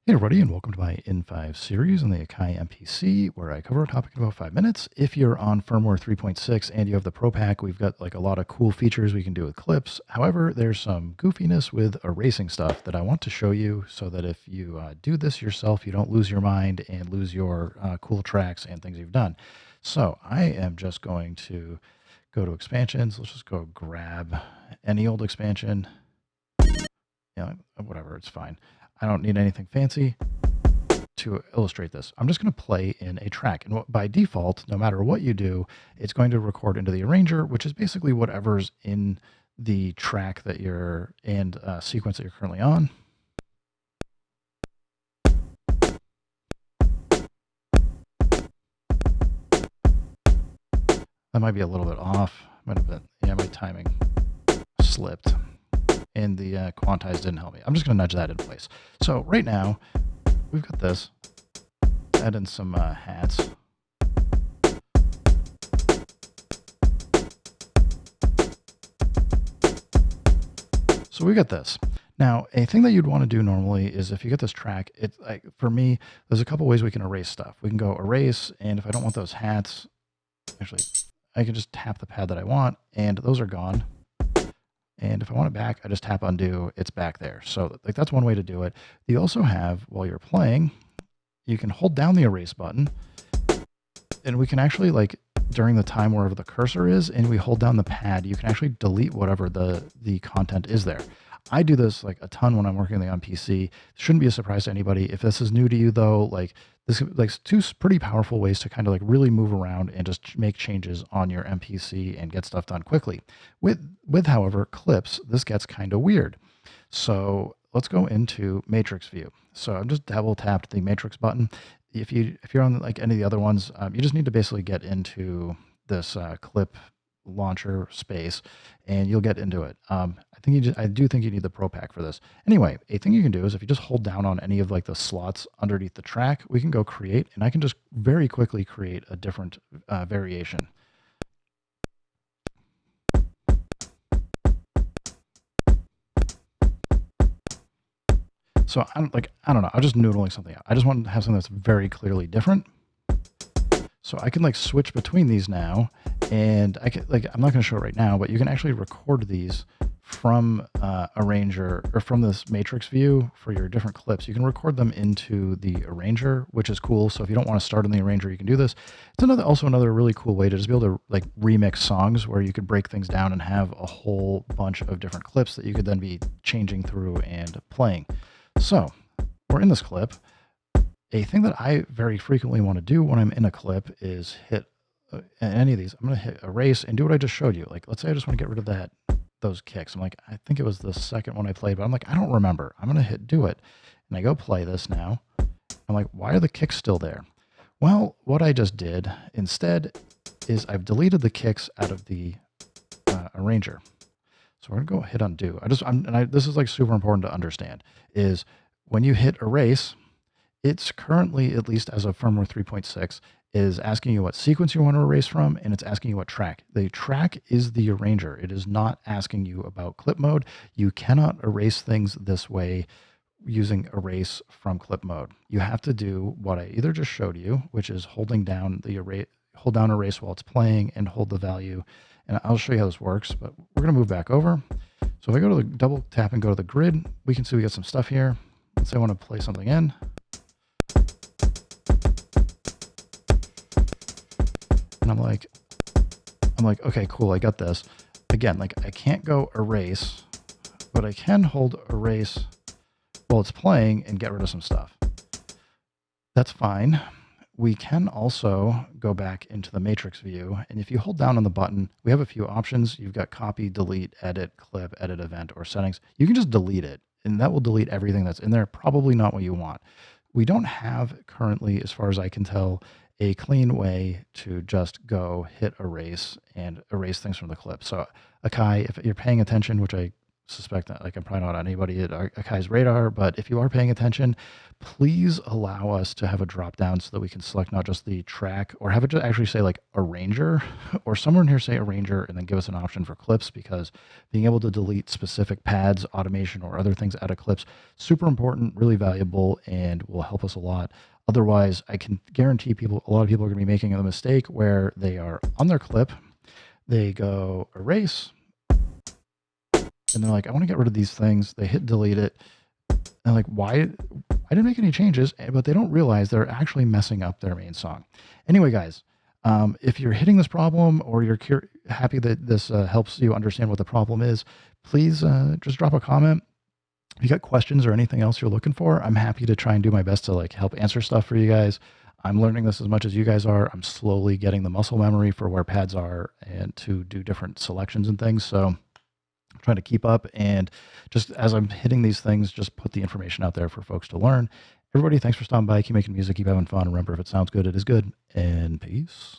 Hey everybody, and welcome to my N5 series on the Akai MPC, where I cover a topic in about 5 minutes. If you're on firmware 3.6 and you have the Pro Pack, we've got like a lot of cool features we can do with clips. However, there's some goofiness with erasing stuff that I want to show you so that if you do this yourself, you don't lose your mind and lose your cool tracks and things you've done. So I am just going to go to expansions. Let's just go grab any old expansion. Whatever, it's fine. I don't need anything fancy to illustrate this. I'm just going to play in a track. And by default, no matter what you do, it's going to record into the arranger, which is basically whatever's in the track that you're and sequence that you're currently on. That might be a little bit off. Might have been, yeah, my timing slipped. And the quantize didn't help me. I'm just going to nudge that in place. So right now, we've got this. Add in some hats. So we got this. Now, a thing that you'd want to do normally is if you get this track, it's like, for me, there's a couple ways we can erase stuff. We can go erase, and if I don't want those hats, actually, I can just tap the pad that I want, and those are gone. And if I want it back, I just tap undo, it's back there. So like that's one way to do it. You also have, while you're playing, you can hold down the erase button, and we can actually, like, during the time wherever the cursor is, and we hold down the pad, you can actually delete whatever the content is there. I do this like a ton when I'm working on PC. It shouldn't be a surprise to anybody. If this is new to you though, like this, like two pretty powerful ways to kind of like really move around and just make changes on your MPC and get stuff done quickly. With however, clips, this gets kind of weird. So let's go into matrix view. So I'm just double tapped the matrix button. If you're on like any of the other ones, you just need to basically get into this clip launcher space, and you'll get into it. I do think you need the Pro Pack for this. Anyway, a thing you can do is if you just hold down on any of like the slots underneath the track, we can go create, and I can just very quickly create a different variation. So I don't know. I'm just noodling something out. I just want to have something that's very clearly different. So I can like switch between these now, and I can I'm not going to show it right now, but you can actually record these from Arranger or from this matrix view for your different clips. You can record them into the Arranger, which is cool. So if you don't want to start in the Arranger, you can do this. It's also another really cool way to just be able to like remix songs where you could break things down and have a whole bunch of different clips that you could then be changing through and playing. So we're in this clip. A thing that I very frequently want to do when I'm in a clip is hit any of these. I'm going to hit erase and do what I just showed you. Like, let's say I just want to get rid of those kicks. I'm like, I think it was the second one I played, but I'm like, I don't remember. I'm going to hit do it. And I go play this now. I'm like, why are the kicks still there? Well, what I just did instead is I've deleted the kicks out of the arranger. So we're going to go hit undo. This is like super important to understand is when you hit erase, it's currently, at least as of firmware 3.6, is asking you what sequence you want to erase from, and it's asking you what track. The track is the arranger. It is not asking you about clip mode. You cannot erase things this way using erase from clip mode. You have to do what I either just showed you, which is holding down hold down erase while it's playing and hold the value. And I'll show you how this works, but we're going to move back over. So if I go to the double tap and go to the grid, we can see we got some stuff here. Let's say I want to play something in. And I'm like, okay, cool, I got this. Again, like I can't go erase, but I can hold erase while it's playing and get rid of some stuff. That's fine. We can also go back into the matrix view, and if you hold down on the button, we have a few options. You've got copy, delete, edit, clip, edit event, or settings. You can just delete it, and that will delete everything that's in there. Probably not what you want. We don't have currently, as far as I can tell, a clean way to just go hit erase and erase things from the clip. So Akai, if you're paying attention, which I suspect that like I'm probably not on anybody at Akai's radar, but if you are paying attention, please allow us to have a drop down so that we can select not just the track, or have it just actually say like arranger, or somewhere in here say arranger and then give us an option for clips, because being able to delete specific pads, automation, or other things out of clips, super important, really valuable, and will help us a lot. Otherwise, I can guarantee a lot of people are going to be making a mistake where they are on their clip, they go erase, and they're like, I want to get rid of these things. They hit delete it. And like, why? I didn't make any changes, but they don't realize they're actually messing up their main song. Anyway, guys, if you're hitting this problem, or you're happy that this helps you understand what the problem is, please just drop a comment. If you got questions or anything else you're looking for, I'm happy to try and do my best to like help answer stuff for you guys. I'm learning this as much as you guys are. I'm slowly getting the muscle memory for where pads are and to do different selections and things. So I'm trying to keep up, and just as I'm hitting these things, just put the information out there for folks to learn. Everybody, thanks for stopping by. Keep making music, keep having fun. Remember, if it sounds good, it is good. And peace.